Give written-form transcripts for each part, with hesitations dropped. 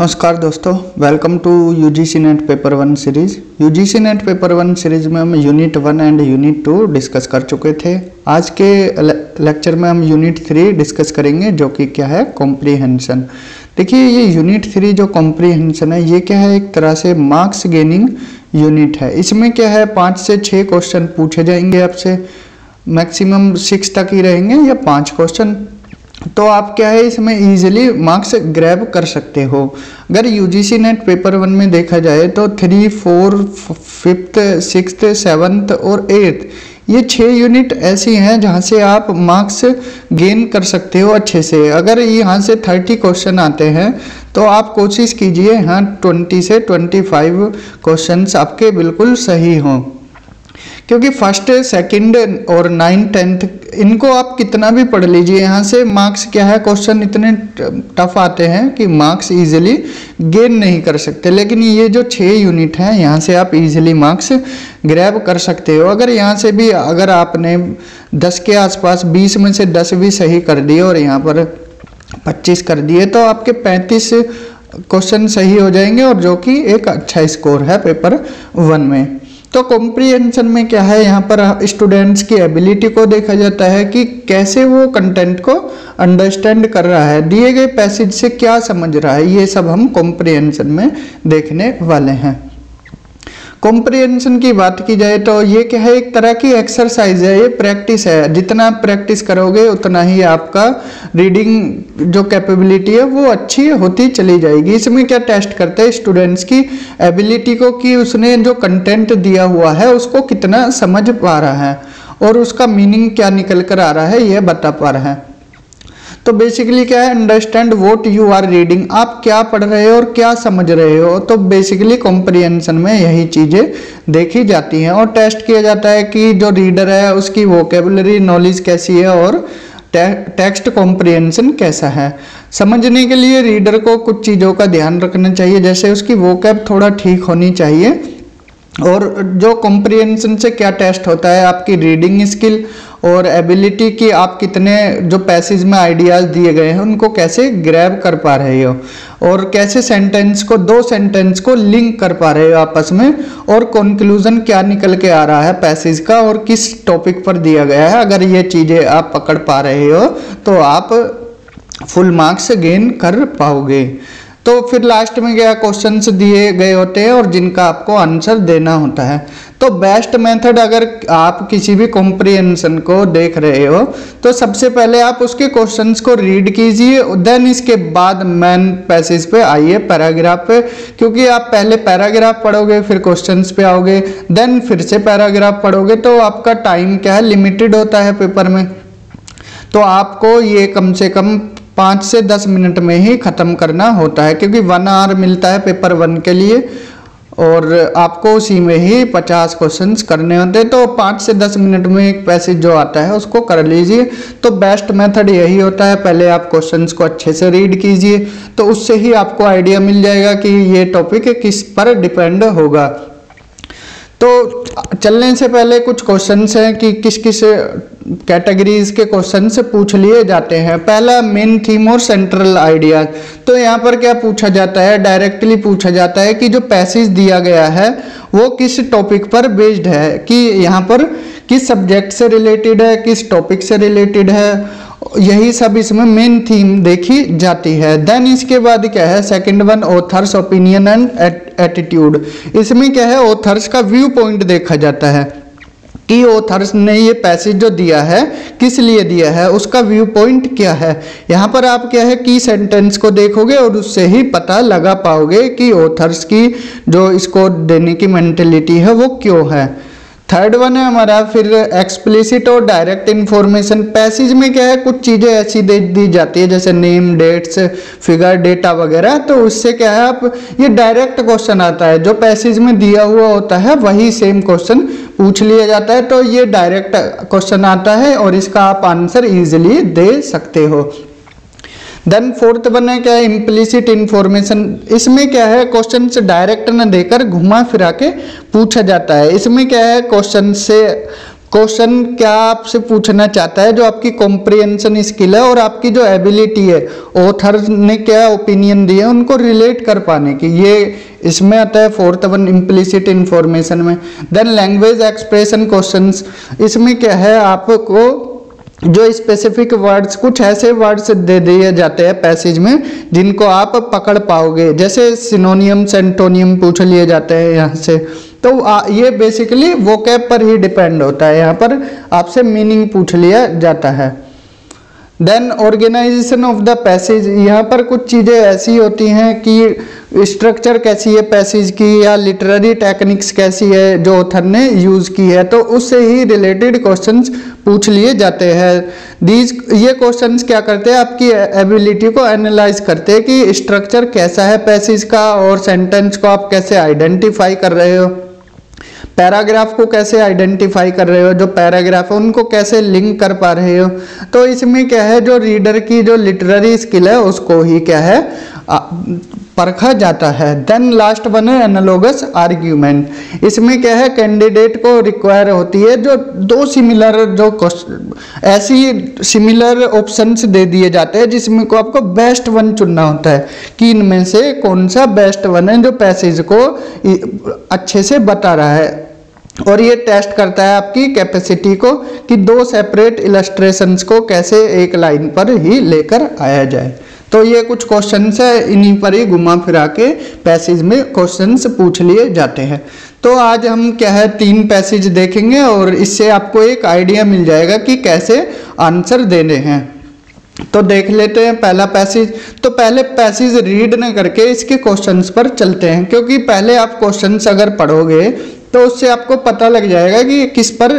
नमस्कार दोस्तों, welcome to UGC NET paper 1 series. UGC NET paper 1 series में हम यूनिट 1 एंड यूनिट 2 डिस्कस कर चुके थे। आज के लेक्चर में हम यूनिट 3 डिस्कस करेंगे, जो कि क्या है, कॉम्प्रीहेंशन। देखिए, ये यूनिट 3 जो कॉम्प्रीहेंशन है, ये क्या है, एक तरह से मार्क्स गेनिंग यूनिट है। इसमें क्या है, 5 से 6 क्वेश्चन पूछे जाएंगे आपसे, मैक्सिमम 6 तक ही रहेंगे या 5 क्वेश्चन। तो आप क्या है, इसमें इजीली मार्क्स ग्रैब कर सकते हो। अगर यूजीसी नेट पेपर 1 में देखा जाए तो 3, 4, 5th, 6th, 7th और 8th ये 6 यूनिट ऐसी हैं जहां से आप मार्क्स गेन कर सकते हो अच्छे से। अगर यहाँ से 30 क्वेश्चन आते हैं तो आप कोशिश कीजिए यहाँ 20 से 25 क्वेश्चंस आपके बिल्कुल सही हों, क्योंकि फर्स्ट, सेकंड और 9, 10th इनको आप कितना भी पढ़ लीजिए, यहाँ से मार्क्स क्या है, क्वेश्चन इतने टफ आते हैं कि मार्क्स इजीली गेन नहीं कर सकते। लेकिन ये जो 6 यूनिट हैं, यहाँ से आप इजीली मार्क्स ग्रैब कर सकते हो। अगर यहाँ से भी अगर आपने 10 के आसपास 20 में से 10 भी सही कर दिए और यहाँ पर 25 कर दिए, तो आपके 35 क्वेश्चन सही हो जाएंगे, और जो कि एक अच्छा स्कोर है पेपर 1 में। तो कॉम्प्रीहेंशन में क्या है, यहाँ पर स्टूडेंट्स की एबिलिटी को देखा जाता है कि कैसे वो कंटेंट को अंडरस्टैंड कर रहा है, दिए गए पैसेज से क्या समझ रहा है, ये सब हम कॉम्प्रीहेंशन में देखने वाले हैं। कॉम्प्रीहेंशन की बात की जाए तो ये क्या है, एक तरह की एक्सरसाइज है, ये प्रैक्टिस है। जितना आप प्रैक्टिस करोगे उतना ही आपका रीडिंग जो कैपेबिलिटी है वो अच्छी होती चली जाएगी। इसमें क्या टेस्ट करते हैं, स्टूडेंट्स की एबिलिटी को, कि उसने जो कंटेंट दिया हुआ है उसको कितना समझ पा रहा है और उसका मीनिंग क्या निकल कर आ रहा है, यह बता पा रहा है। तो बेसिकली क्या है, understand what you are reading, आप क्या पढ़ रहे हो और क्या समझ रहे हो। तो बेसिकली कॉम्प्रीहेंशन में यही चीज़ें देखी जाती हैं, और टेस्ट किया जाता है कि जो रीडर है उसकी वोकेबुलरी नॉलेज कैसी है और टेक्स्ट कॉम्प्रीहेंशन कैसा है। समझने के लिए रीडर को कुछ चीज़ों का ध्यान रखना चाहिए, जैसे उसकी वोकैब थोड़ा ठीक होनी चाहिए। और जो कॉम्प्रीहेंशन से क्या टेस्ट होता है, आपकी रीडिंग स्किल और एबिलिटी की, आप कितने जो पैसेज में आइडियाज़ दिए गए हैं उनको कैसे ग्रैब कर पा रहे हो, और कैसे सेंटेंस को, 2 सेंटेंस को लिंक कर पा रहे हो आपस में, और कंक्लूजन क्या निकल के आ रहा है पैसेज का और किस टॉपिक पर दिया गया है। अगर ये चीज़ें आप पकड़ पा रहे हो तो आप फुल मार्क्स गेन कर पाओगे। तो फिर लास्ट में क्या क्वेश्चंस दिए गए होते हैं और जिनका आपको आंसर देना होता है। तो बेस्ट मेथड, अगर आप किसी भी कॉम्प्रीहेंशन को देख रहे हो तो सबसे पहले आप उसके क्वेश्चंस को रीड कीजिए, देन इसके बाद मेन पैसेज पे आइए, पैराग्राफ पे, क्योंकि आप पहले पैराग्राफ पढ़ोगे फिर क्वेश्चंस पे आओगे, देन फिर से पैराग्राफ पढ़ोगे, तो आपका टाइम क्या है, लिमिटेड होता है पेपर में। तो आपको ये कम से कम 5 से 10 मिनट में ही ख़त्म करना होता है, क्योंकि 1 आवर मिलता है पेपर 1 के लिए, और आपको उसी में ही 50 क्वेश्चंस करने होते हैं। तो 5 से 10 मिनट में एक पैसेज जो आता है उसको कर लीजिए। तो बेस्ट मेथड यही होता है, पहले आप क्वेश्चंस को अच्छे से रीड कीजिए, तो उससे ही आपको आइडिया मिल जाएगा कि ये टॉपिक किस पर डिपेंड होगा। तो चलने से पहले कुछ क्वेश्चंस हैं कि किस किस कैटेगरीज के क्वेश्चंस पूछ लिए जाते हैं। पहला, मेन थीम और सेंट्रल आइडिया। तो यहाँ पर क्या पूछा जाता है, डायरेक्टली पूछा जाता है कि जो पैसेज दिया गया है वो किस टॉपिक पर बेस्ड है, कि यहाँ पर किस सब्जेक्ट से रिलेटेड है, किस टॉपिक से रिलेटेड है, यही सब इसमें मेन थीम देखी जाती है। देन इसके बाद क्या है, second one, authors opinion and attitude. इसमें क्या है, ऑथर्स का व्यू पॉइंट देखा जाता है कि ऑथर्स ने ये पैसेज जो दिया है किस लिए दिया है, उसका व्यू पॉइंट क्या है। यहाँ पर आप क्या है, की सेंटेंस को देखोगे और उससे ही पता लगा पाओगे कि ऑथर्स की जो इसको देने की मेंटेलिटी है वो क्यों है। थर्ड वन है हमारा फिर एक्सप्लिसिट और डायरेक्ट इन्फॉर्मेशन। पैसेज में क्या है, कुछ चीज़ें ऐसी दे दी जाती है जैसे नेम, डेट्स, फिगर, डेटा वगैरह, तो उससे क्या है, आप ये डायरेक्ट क्वेश्चन आता है, जो पैसेज में दिया हुआ होता है वही सेम क्वेश्चन पूछ लिया जाता है। तो ये डायरेक्ट क्वेश्चन आता है और इसका आप आंसर इजीली दे सकते हो। देन फोर्थ वन है क्या है, इम्प्लिसिट इन्फॉर्मेशन। इसमें क्या है, क्वेश्चन से डायरेक्ट न देकर घुमा फिरा के पूछा जाता है। इसमें क्या है, क्वेश्चन से क्वेश्चन क्या आपसे पूछना चाहता है, जो आपकी कॉम्प्रिहेंशन स्किल है और आपकी जो एबिलिटी है, ऑथर ने क्या ओपिनियन दिए उनको रिलेट कर पाने की, ये इसमें आता है। फोर्थ वन इम्प्लिसिट इंफॉर्मेशन में। देन लैंग्वेज एक्सप्रेशन क्वेश्चंस, इसमें क्या है, आपको जो स्पेसिफिक वर्ड्स, कुछ ऐसे वर्ड्स दे दिए जाते हैं पैसेज में जिनको आप पकड़ पाओगे, जैसे सिनोनियम एंटोनियम पूछ लिए जाते हैं यहाँ से। तो ये बेसिकली वोकैब पर ही डिपेंड होता है, यहाँ पर आपसे मीनिंग पूछ लिया जाता है। Then organisation of the passage, यहाँ पर कुछ चीज़ें ऐसी होती हैं कि स्ट्रक्चर कैसी है पैसेज की, या लिटरेरी टेक्निक्स कैसी है जो ऑथर ने यूज़ की है, तो उससे ही रिलेटेड क्वेश्चंस पूछ लिए जाते हैं। ये क्वेश्चंस क्या करते हैं, आपकी एबिलिटी को एनालाइज करते हैं कि स्ट्रक्चर कैसा है पैसेज का, और सेंटेंस को आप कैसे आइडेंटिफाई कर रहे हो, पैराग्राफ को कैसे आइडेंटिफाई कर रहे हो, जो पैराग्राफ है उनको कैसे लिंक कर पा रहे हो। तो इसमें क्या है, जो रीडर की जो लिटरेरी स्किल है उसको ही क्या है परखा जाता है। देन लास्ट वन है एनालॉगस आर्ग्यूमेंट। इसमें क्या है, कैंडिडेट को रिक्वायर होती है जो दो सिमिलर ऐसी सिमिलर ऑप्शंस दे दिए जाते हैं जिसमें को आपको बेस्ट वन चुनना होता है कि इनमें से कौन सा बेस्ट वन है जो पैसेज को अच्छे से बता रहा है। और ये टेस्ट करता है आपकी कैपेसिटी को कि दो सेपरेट इलस्ट्रेशंस को कैसे एक लाइन पर ही लेकर आया जाए। तो ये कुछ क्वेश्चंस है, इन्हीं पर ही घुमा फिरा के पैसेज में क्वेश्चंस पूछ लिए जाते हैं। तो आज हम क्या है 3 पैसेज देखेंगे और इससे आपको एक आइडिया मिल जाएगा कि कैसे आंसर देने हैं। तो देख लेते हैं पहला पैसेज। तो पहले पैसेज रीड न करके इसके क्वेश्चंस पर चलते हैं, क्योंकि पहले आप क्वेश्चंस अगर पढ़ोगे तो उससे आपको पता लग जाएगा कि किस पर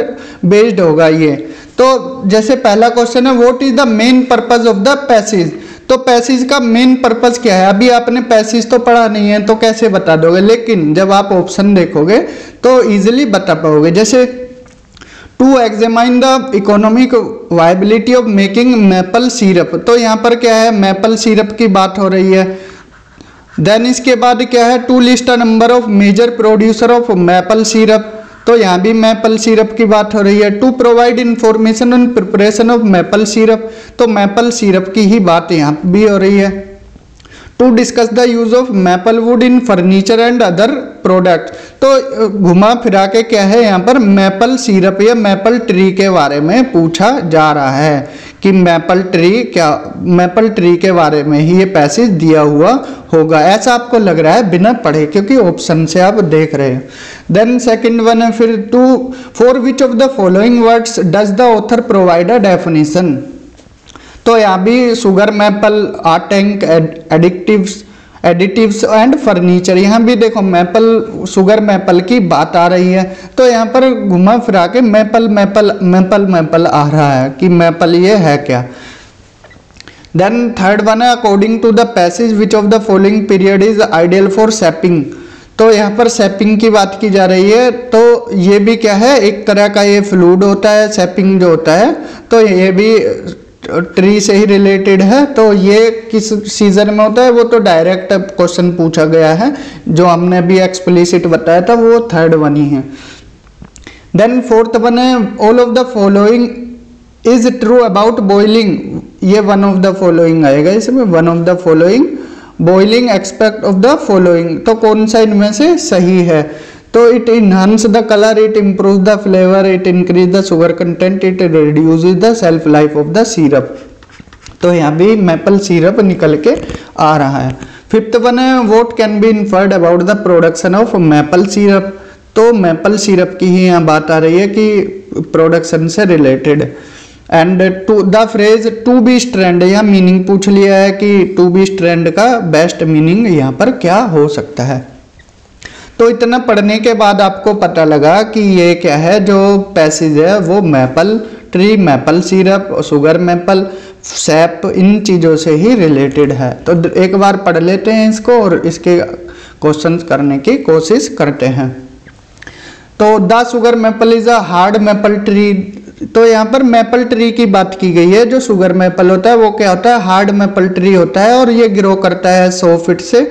बेस्ड होगा ये। तो जैसे पहला क्वेश्चन है, what is the main purpose of the passage. तो पैसेज का मेन पर्पस क्या है, अभी आपने पैसेज तो पढ़ा नहीं है तो कैसे बता दोगे, लेकिन जब आप ऑप्शन देखोगे तो इजीली बता पाओगे। जैसे to examine the economic viability of making maple syrup, तो यहाँ पर क्या है, मैपल सिरप की बात हो रही है। देन इसके बाद क्या है, to list a number of major producer of maple syrup, तो यहाँ भी मैपल सिरप की बात हो रही है। To provide information on preparation of maple syrup, तो मैपल सिरप की ही बात यहाँ भी हो रही है। To discuss the use of maple wood in furniture and other product, तो घुमा फिरा के क्या है यहाँ पर मैपल सिरप या मैपल ट्री के बारे में पूछा जा रहा है कि मैपल ट्री के बारे में ही ये पैसेज दिया हुआ होगा, ऐसा आपको लग रहा है बिना पढ़े, क्योंकि ऑप्शन से आप देख रहे हैं। देन सेकंड वन है फिर for which of the following words does the author provide a definition, तो यहाँ भी sugar maple, art tank, additives and furniture, यहाँ भी देखो मैपल, शुगर मैपल की बात आ रही है। तो यहाँ पर घुमा फिरा के मैपल आ रहा है कि मैपल ये है क्या। देन थर्ड वन है according to the passage which of the following period is ideal for sapping, तो यहाँ पर सैपिंग की बात की जा रही है। तो ये भी क्या है, एक तरह का ये फ्लूइड होता है सैपिंग जो होता है, तो ये भी ट्री से ही रिलेटेड है। तो ये किस सीजन में होता है, वो तो डायरेक्ट क्वेश्चन पूछा गया है, जो हमने अभी एक्सप्लिसिट बताया था वो थर्ड वन ही है। देन फोर्थ वन है all of the following is true about boiling, ये वन ऑफ द फॉलोइंग आएगा इसमें, one of the following boiling expect of the following, तो कौन सा इनमें से सही है। तो it enhance the colour, it improve the flavour, it increase the sugar content, it reduces the self life of the syrup, तो यहाँ भी मैपल सिरप निकल के आ रहा है। फिफ्थ वन है what can be inferred about the production of maple syrup, तो maple syrup की ही यहाँ बात आ रही है कि प्रोडक्शन से related. And to the phrase to be strand, यहाँ मीनिंग पूछ लिया है कि टू बी स्ट्रैंड का बेस्ट मीनिंग यहाँ पर क्या हो सकता है। तो इतना पढ़ने के बाद आपको पता लगा कि ये क्या है, जो पैसेज है वो maple tree, maple syrup, sugar maple, sap, इन चीज़ों से ही रिलेटेड है। तो एक बार पढ़ लेते हैं इसको और इसके क्वेश्चंस करने की कोशिश करते हैं। तो the sugar maple is a hard maple tree, तो यहाँ पर मैपल ट्री की बात की गई है। जो शुगर मैपल होता है वो क्या होता है, हार्ड मैपल ट्री होता है, और ये ग्रो करता है 100 फीट से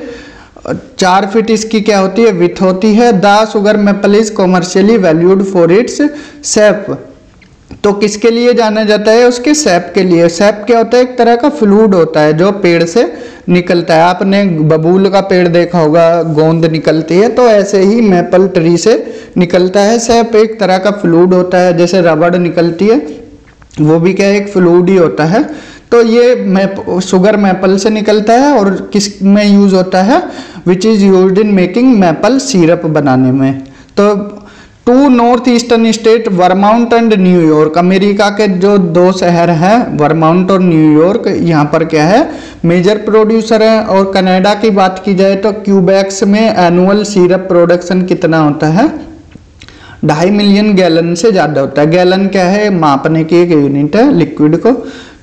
4 फीट इसकी क्या होती है, विथ होती है। The sugar maple is commercially valued for its SAP, तो किसके लिए जाना जाता है? उसके सैप के लिए। सैप क्या होता है? एक तरह का फ्लूइड होता है जो पेड़ से निकलता है। आपने बबूल का पेड़ देखा होगा, गोंद निकलती है, तो ऐसे ही मैपल ट्री से निकलता है सैप। एक तरह का फ्लूइड होता है, जैसे रबड़ निकलती है, वो भी क्या एक फ्लूइड ही होता है। तो ये शुगर मैपल से निकलता है और किस में यूज होता है? Which is used in making maple syrup बनाने में। तो two north eastern state Vermont and New York, America के जो दो शहर हैं वर्माउंट और न्यूयॉर्क, यहाँ पर क्या है मेजर प्रोड्यूसर है। और कनाडा की बात की जाए तो क्यूबेक्स में एनुअल सिरप प्रोडक्शन कितना होता है? 2.5 मिलियन गैलन से ज़्यादा होता है। गैलन क्या है? मापने की एक यूनिट है लिक्विड को।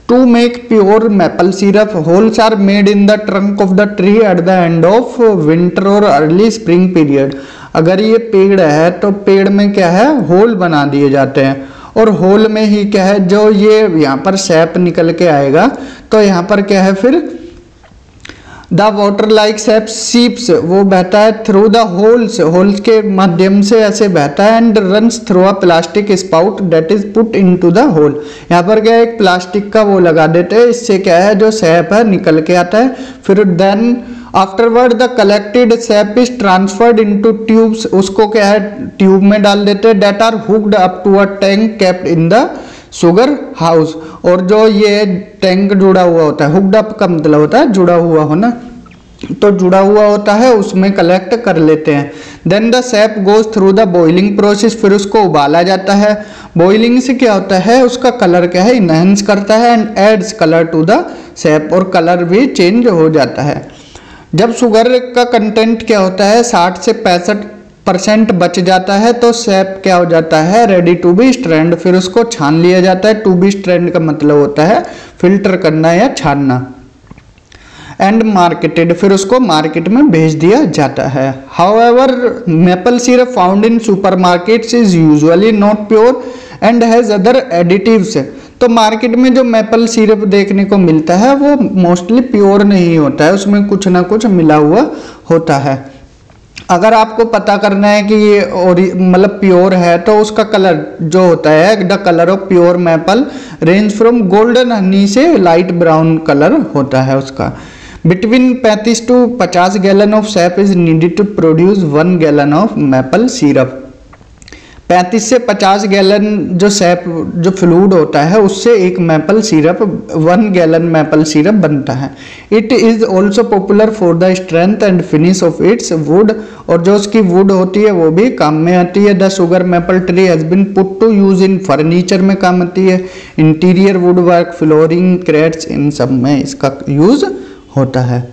To make pure maple syrup holes are made in the trunk of the tree at the end of winter और अर्ली स्प्रिंग पीरियड। अगर ये पेड़ है तो पेड़ में क्या है होल बना दिए जाते हैं, और होल में ही क्या है जो ये यहाँ पर सैप निकल के आएगा, तो यहाँ पर क्या है फिर द वाटर लाइक सैप सीप्स, वो बहता है थ्रू द होल्स, होल्स के माध्यम से ऐसे बहता है, and runs through a plastic spout that is put into the hole. यहाँ पर क्या है एक प्लास्टिक का वो लगा देते हैं, इससे क्या है जो सैप है निकल के आता है। फिर then afterward the collected sap is transferred into tubes, उसको क्या है ट्यूब में डाल देते हैं, that are hooked up to a tank kept in the sugar house. और जो ये टैंक जुड़ा हुआ होता है, हुक्ड अप का मतलब होता है जुड़ा हुआ होना, तो जुड़ा हुआ होता है उसमें कलेक्ट कर लेते हैं। Then the sap goes through the boiling process, फिर उसको उबाला जाता है। बॉइलिंग से क्या होता है उसका कलर क्या है इनहेंस करता है, and adds colour to the sap, और कलर भी चेंज हो जाता है। जब शुगर का कंटेंट क्या होता है 60 से 65% बच जाता है, तो सैप क्या हो जाता है रेडी टू बी स्ट्रेंड, फिर उसको छान लिया जाता है। टू बी स्ट्रेंड का मतलब होता है फिल्टर करना या छानना। एंड मार्केटेड, फिर उसको मार्केट में भेज दिया जाता है। However maple syrup found in supermarkets is usually not pure and has other additives. तो मार्केट में जो मैपल सिरप देखने को मिलता है वो मोस्टली प्योर नहीं होता है, उसमें कुछ ना कुछ मिला हुआ होता है। अगर आपको पता करना है कि ये मतलब प्योर है, तो उसका कलर जो होता है the colour of pure maple range from golden honey से लाइट ब्राउन कलर होता है उसका। Between 35 to 50 gallon of sap is needed to produce 1 gallon of maple syrup. 35 से 50 गैलन जो सैप जो फ्लूइड होता है उससे एक maple syrup 1 gallon maple syrup बनता है। It is also popular for the strength and finish of its would, और जो उसकी वुड होती है वो भी काम में आती है। The sugar maple tree has been put to use in furniture में काम आती है, interior wood work, flooring, crates, इन सब में इसका यूज होता है।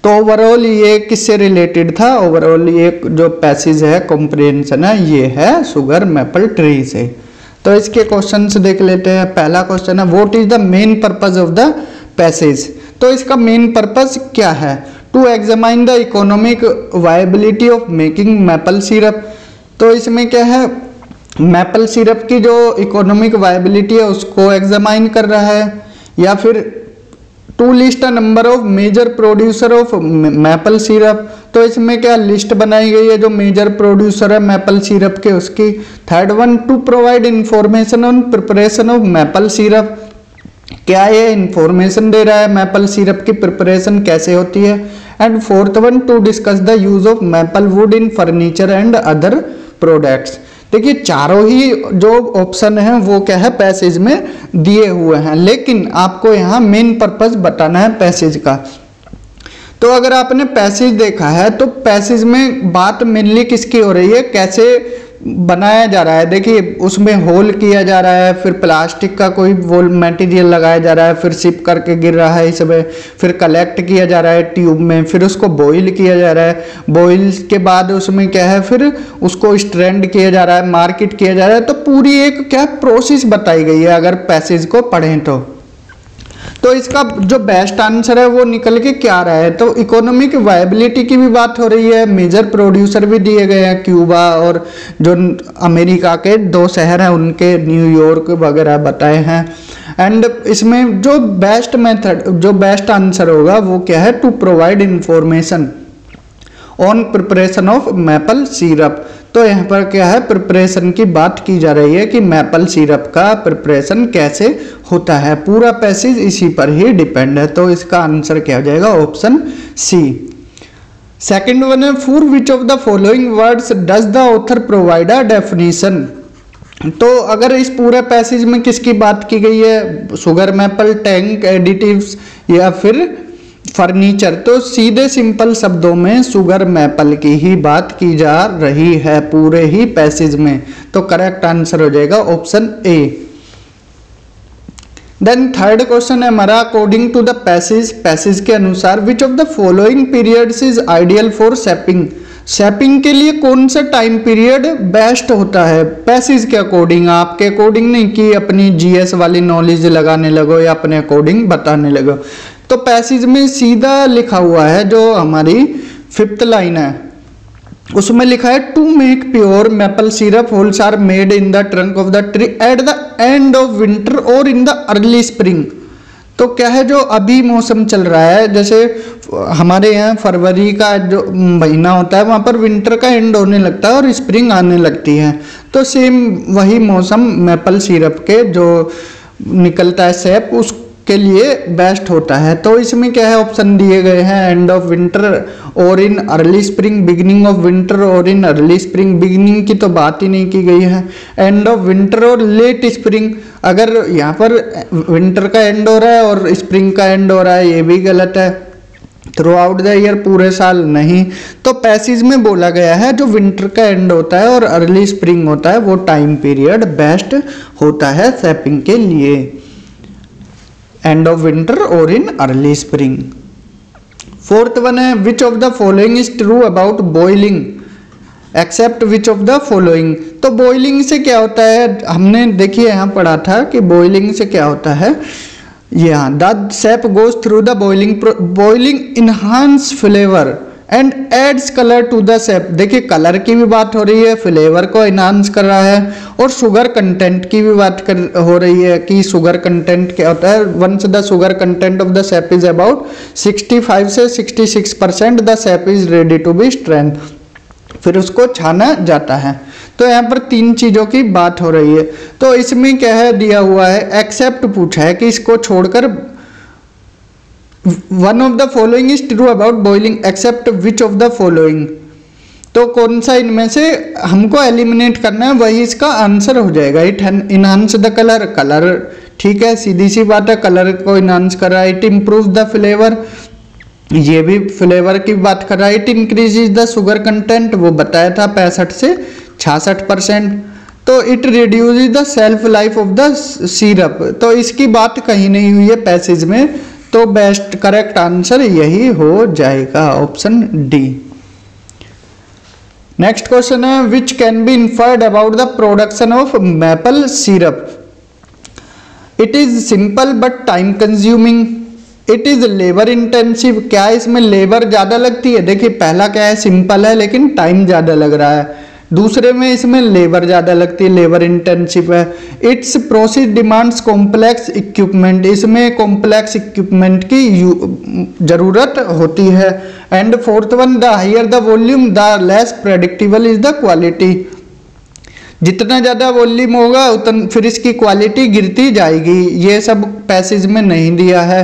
तो ओवरऑल ये किससे रिलेटेड था? ओवरऑल ये जो पैसेज है कॉम्प्रिहेंशन है ये है शुगर मैपल ट्री से। तो इसके क्वेश्चंस देख लेते हैं। पहला क्वेश्चन है what is the main purpose of the passage. तो इसका मेन पर्पस क्या है? To examine the economic viability of making maple syrup. तो इसमें क्या है मैपल सिरप की जो इकोनॉमिक वायबिलिटी है उसको एग्जामाइन कर रहा है, या फिर to list a number of major producer of maple syrup. तो इसमें क्या लिस्ट बनाई गई है जो मेजर प्रोड्यूसर है मैपल सिरप के उसकी। Third one to provide information on preparation of maple syrup, क्या ये इंफॉर्मेशन दे रहा है मैपल सिरप की प्रिपरेशन कैसे होती है। And fourth one two discuss the use of maple wood in furniture and other products. देखिए चारों ही जो ऑप्शन है वो क्या है पैसेज में दिए हुए हैं, लेकिन आपको यहाँ मेन पर्पस बताना है पैसेज का। तो अगर आपने पैसेज देखा है तो पैसेज में बात मेनली किसकी हो रही है, कैसे बनाया जा रहा है। देखिए उसमें होल किया जा रहा है, फिर प्लास्टिक का कोई वो मटेरियल लगाया जा रहा है, फिर सिप करके गिर रहा है इसमें, फिर कलेक्ट किया जा रहा है ट्यूब में, फिर उसको बॉईल किया जा रहा है, बॉईल के बाद उसमें क्या है फिर उसको स्ट्रेंड किया जा रहा है, मार्केट किया जा रहा है। तो पूरी एक क्या प्रोसेस बताई गई है अगर पैसेज को पढ़ें तो इसका जो बेस्ट आंसर है वो निकल के क्या रहा है। तो इकोनॉमिक वायबिलिटी की भी बात हो रही है, मेजर प्रोड्यूसर भी दिए गए हैं क्यूबा और जो अमेरिका के 2 शहर हैं उनके न्यूयॉर्क वगैरह बताए हैं। एंड इसमें जो बेस्ट मेथड जो बेस्ट आंसर होगा वो क्या है to provide information on preparation of maple syrup. तो यहाँ पर क्या है, प्रिपरेशन की बात की जा रही है कि मैपल सिरप का प्रिपरेशन कैसे होता है। पूरा पैसेज इसी पर ही डिपेंड है। तो इसका आंसर क्या हो जाएगा, ऑप्शन सी। सेकंड वन है, for which of the following words does the author provide a definition. तो अगर इस पूरे पैसेज में किसकी बात की गई है, शुगर मैपल, टैंक, एडिटिव्स या फिर फर्नीचर, तो सीधे सिंपल शब्दों में शुगर मैपल की ही बात की जा रही है पूरे ही पैसेज में। तो करेक्ट आंसर हो जाएगा option A. Then third question है हमारा, अकॉर्डिंग टू द पैसेज के अनुसार which of the following periods is ideal for shaping. Shaping के लिए कौन सा टाइम पीरियड बेस्ट होता है पैसेज के अकॉर्डिंग, आपके अकॉर्डिंग नहीं कि अपनी जीएस वाली नॉलेज लगाने लगो या अपने अकॉर्डिंग बताने लगो। तो पैसेज में सीधा लिखा हुआ है, जो हमारी 5th लाइन है उसमें लिखा है, to make pure maple syrup holes are made in the trunk of the tree at the end of winter और इन द अर्ली स्प्रिंग। तो क्या है, जो अभी मौसम चल रहा है, जैसे हमारे यहाँ फरवरी का जो महीना होता है वहाँ पर विंटर का एंड होने लगता है और स्प्रिंग आने लगती है। तो सेम वही मौसम मैपल सिरप के जो निकलता है सैप उसके लिए बेस्ट होता है। तो इसमें क्या है, ऑप्शन दिए गए हैं, एंड ऑफ विंटर और in early spring, beginning of winter और इन अर्ली स्प्रिंग। बिगिनिंग की तो बात ही नहीं की गई है, एंड ऑफ विंटर और लेट स्प्रिंग। अगर यहाँ पर विंटर का एंड हो रहा है और स्प्रिंग का एंड हो रहा है, ये भी गलत है। थ्रू आउट द ईयर, पूरे साल नहीं। तो पैसेज में बोला गया है जो विंटर का एंड होता है और अर्ली स्प्रिंग होता है वो टाइम पीरियड बेस्ट होता है सैपिंग के लिए, एंड ऑफ विंटर और in early spring. Fourth one है, which of the following is true about boiling except which of the following. तो बॉइलिंग से क्या होता है, हमने देखिए यहाँ पढ़ा था कि बॉइलिंग से क्या होता है, यहाँ the sap goes through the boiling enhance flavour and adds colour to the sap. देखिए कलर की भी बात हो रही है, फ्लेवर को इनहांस कर रहा है, और शुगर कंटेंट की भी बात हो रही है कि शुगर कंटेंट क्या होता है। Once the sugar content of the sap is about 65 से 66%, the sap is ready to be strength, फिर उसको छाना जाता है। तो यहाँ पर 3 चीज़ों की बात हो रही है। तो इसमें क्या है, दिया हुआ है एक्सेप्ट पूछा है कि इसको छोड़कर one of the following is true about boiling except which of the following. तो कौन सा इनमें से हमको एलिमिनेट करना है, वही इसका आंसर हो जाएगा। It enhance the colour, colour ठीक है, सीधी सी बात है, कलर को इनहांस कर रहा है। इट इम्प्रूव द फ्लेवर, ये भी फ्लेवर की बात कर रहा है। It increases the sugar content, वो बताया था 65 से 66%। तो it reduces the self life of the syrup, तो इसकी बात कहीं नहीं हुई है पैसेज में। तो बेस्ट करेक्ट आंसर यही हो जाएगा, ऑप्शन डी। नेक्स्ट क्वेश्चन है, which can be inferred about the production of maple syrup. It is simple but time consuming, it is labour intensive. क्या इसमें लेबर ज्यादा लगती है, देखिए पहला क्या है, सिंपल है लेकिन टाइम ज्यादा लग रहा है। दूसरे में इसमें लेबर ज्यादा लगती है, लेबर इंटेंसिव है। Its process demands complex equipment, इसमें कॉम्प्लेक्स इक्विपमेंट की जरूरत होती है। And fourth one, the higher the volume the less predictable is the quality. जितना ज़्यादा वॉल्यूम होगा उतना फिर इसकी क्वालिटी गिरती जाएगी। ये सब पैसेज में नहीं दिया है,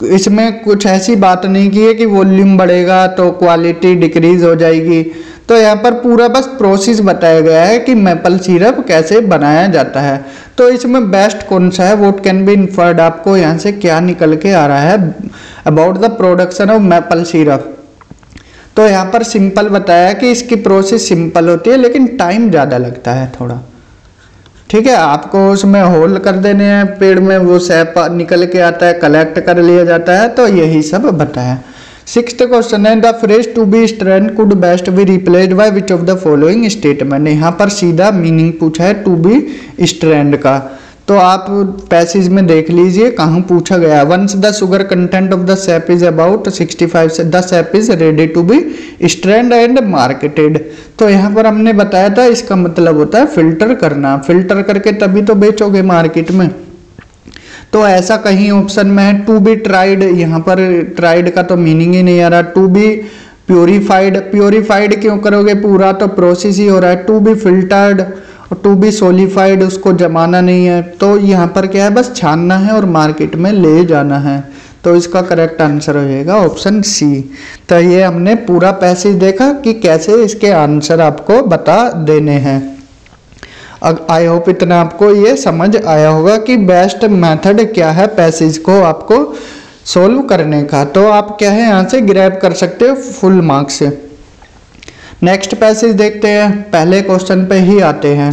इसमें कुछ ऐसी बात नहीं की है कि वॉल्यूम बढ़ेगा तो क्वालिटी डिक्रीज हो जाएगी। तो यहाँ पर पूरा बस प्रोसेस बताया गया है कि मैपल सिरप कैसे बनाया जाता है। तो इसमें बेस्ट कौन सा है, व्हाट कैन बी इन्फर्ड, आपको यहाँ से क्या निकल के आ रहा है about the production of maple syrup. तो यहाँ पर सिंपल बताया कि इसकी प्रोसेस सिंपल होती है लेकिन टाइम ज़्यादा लगता है थोड़ा, ठीक है। आपको उसमें होल कर देने हैं, पेड़ में वो सैप निकल के आता है, कलेक्ट कर लिया जाता है, तो यही सब बताया। 6th क्वेश्चन है, the phrase to be strand could best be replaced by which of the following statement. यहाँ पर सीधा मीनिंग पूछा है टू बी स्ट्रैंड का, तो आप पैसेज में देख लीजिए कहाँ पूछा गया। Once the sugar content of the sap is about 65 से the sap is ready to be strand and marketed. तो यहाँ पर हमने बताया था इसका मतलब होता है फिल्टर करना, फिल्टर करके तभी तो बेचोगे मार्केट में। तो ऐसा कहीं ऑप्शन में है टू बी ट्राइड, यहाँ पर ट्राइड का तो मीनिंग ही नहीं आ रहा। टू बी प्योरीफाइड क्यों करोगे, पूरा तो प्रोसेस ही हो रहा है। टू बी फिल्टर्ड और टू बी सोलिफाइड, उसको जमाना नहीं है, तो यहाँ पर क्या है, बस छानना है और मार्केट में ले जाना है। तो इसका करेक्ट आंसर हो जाएगा ऑप्शन सी। तो ये हमने पूरा पैसेज देखा कि कैसे इसके आंसर आपको बता देने हैं। आई होप इतना आपको ये समझ आया होगा कि बेस्ट मेथड क्या है पैसेज को आपको सोल्व करने का। तो आप क्या है यहाँ से ग्रैब कर सकते हो फुल मार्क्स से। नेक्स्ट पैसेज देखते हैं, पहले क्वेश्चन पे ही आते हैं,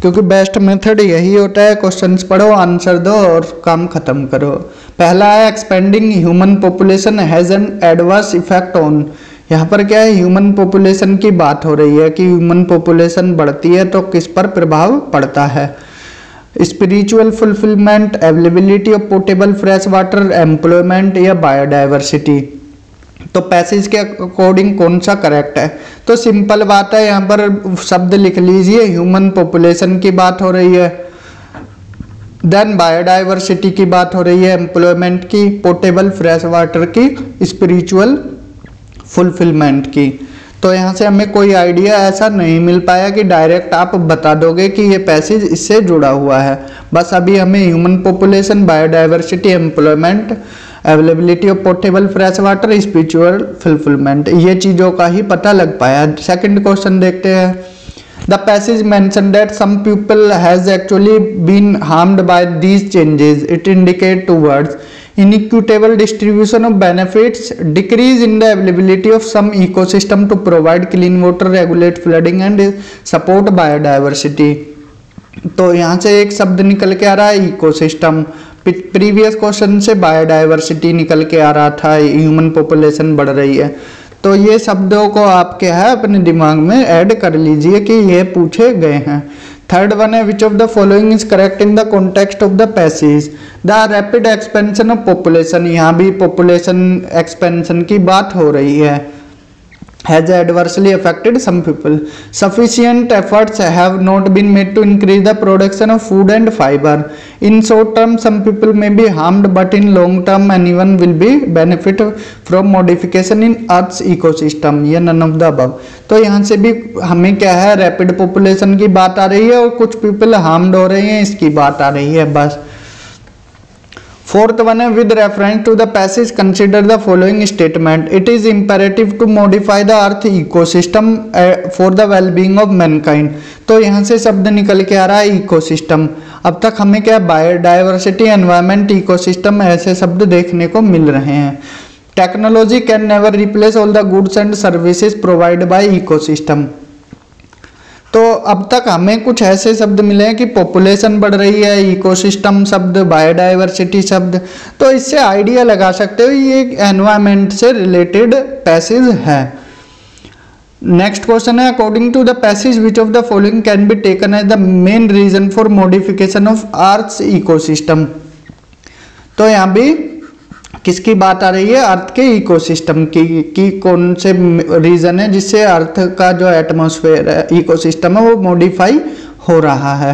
क्योंकि बेस्ट मेथड यही होता है, क्वेश्चंस पढ़ो, आंसर दो और काम खत्म करो। पहला है expanding human population has an adverse effect on. यहाँ पर क्या है, ह्यूमन पॉपुलेशन की बात हो रही है कि ह्यूमन पॉपुलेशन बढ़ती है तो किस पर प्रभाव पड़ता है। Spiritual fulfilment, availability of portable fresh water, employment या बायोडाइवर्सिटी। तो पैसेज के अकॉर्डिंग कौन सा करेक्ट है? तो सिंपल बात है, यहाँ पर शब्द लिख लीजिए, ह्यूमन पॉपुलेशन की बात हो रही है, देन बायोडाइवर्सिटी की बात हो रही है, एम्प्लॉयमेंट की, पोर्टेबल फ्रेश वाटर की, स्पिरिचुअल फुलफिलमेंट की। तो यहाँ से हमें कोई आइडिया ऐसा नहीं मिल पाया कि डायरेक्ट आप बता दोगे कि ये पैसेज इससे जुड़ा हुआ है। बस अभी हमें human population, biodiversity, employment, availability of portable fresh water, spiritual fulfilment, ये चीज़ों का ही पता लग पाया। सेकंड क्वेश्चन देखते हैं। The passage mention that some people has actually been harmed by these changes. It indicate towards inequitable distribution of benefits, decrease in the availability of some ecosystem to provide clean water, regulate flooding and support biodiversity। तो यहाँ से एक शब्द निकल के आ रहा है ecosystem, previous question से बायोडाइवर्सिटी निकल के आ रहा था, ह्यूमन पॉपुलेशन बढ़ रही है। तो ये शब्दों को आप क्या है अपने दिमाग में ऐड कर लीजिए कि ये पूछे गए हैं। थर्ड वन है, which of the following is correct in the context of the passage. The rapid expansion of population, यहाँ भी पॉपुलेशन एक्सपेंशन की बात हो रही है। has adversely affected some people. Sufficient efforts have not been made to increase the production of food and fiber. In short term, some people may be harmed, but in long term, anyone will be benefit from modification in Earth's ecosystem. या none of the above. तो यहाँ से भी हमें क्या है, rapid population की बात आ रही है और कुछ पीपल हार्म्ड हो रहे हैं, इसकी बात आ रही है बस। फोर्थ वन है, with reference to the passage consider the following statement. It is imperative to modify the earth ecosystem for the wellbeing of mankind. तो यहाँ से शब्द निकल के आ रहा है इकोसिस्टम। अब तक हमें क्या बायोडाइवर्सिटी, एनवायरमेंट, इकोसिस्टम ऐसे शब्द देखने को मिल रहे हैं। Technology can never replace all the goods and services provide by ecosystem. तो अब तक हमें कुछ ऐसे शब्द मिले हैं कि पॉपुलेशन बढ़ रही है, इकोसिस्टम शब्द, बायोडाइवर्सिटी शब्द, तो इससे आइडिया लगा सकते हो ये एनवायरमेंट से रिलेटेड पैसेज है। नेक्स्ट क्वेश्चन है, according to the passage which of the following can be taken as the main reason for modification of earth's ecosystem. तो यहाँ भी किसकी बात आ रही है, अर्थ के इकोसिस्टम की कौन से रीजन है जिससे अर्थ का जो एटमॉस्फेयर है, इकोसिस्टम है, वो मॉडिफाई हो रहा है।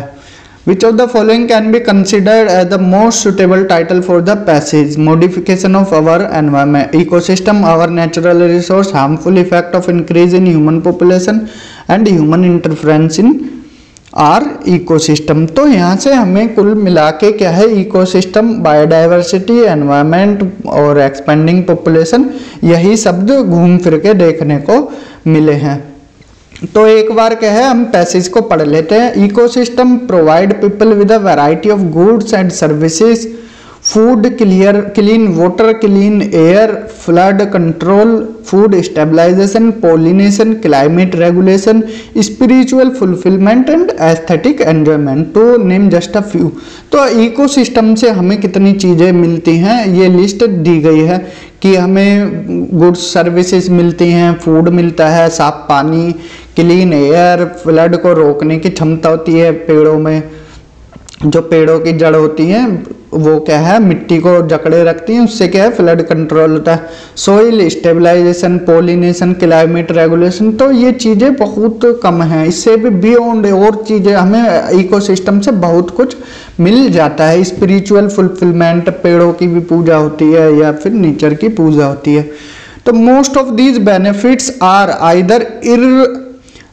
Which of the following can be considered as the most suitable title for the passage. Modification of our environment, ecosystem, our natural resource, harmful effect of increase in human population and human interference in our ecosystem. तो यहाँ से हमें कुल मिला के क्या है, ecosystem, biodiversity, environment और एक्सपेंडिंग पॉपुलेशन, यही शब्द घूम फिर के देखने को मिले हैं। तो एक बार क्या है, हम पैसेज को पढ़ लेते हैं। Ecosystem provide people with a variety of goods and services, food, clean water, clean air, flood control, food stabilisation, pollination, climate regulation, spiritual fulfilment and aesthetic enjoyment, to name just a few. तो ecosystem से हमें कितनी चीज़ें मिलती हैं ये list दी गई है कि हमें गुड्स सर्विसेज मिलती हैं, फूड मिलता है, साफ पानी, क्लीन एयर, फ्लड को रोकने की क्षमता होती है पेड़ों में, जो पेड़ों की जड़ होती है वो क्या है, मिट्टी को जकड़े रखती हैं, उससे क्या है, फ्लड कंट्रोल होता है, soil stabilisation, pollination, climate regulation. तो ये चीज़ें बहुत कम हैं, इससे भी बियॉन्ड और चीज़ें हमें इकोसिस्टम से बहुत कुछ मिल जाता है। स्पिरिचुअल फुलफिलमेंट, पेड़ों की भी पूजा होती है या फिर नेचर की पूजा होती है। तो most of these benefits are either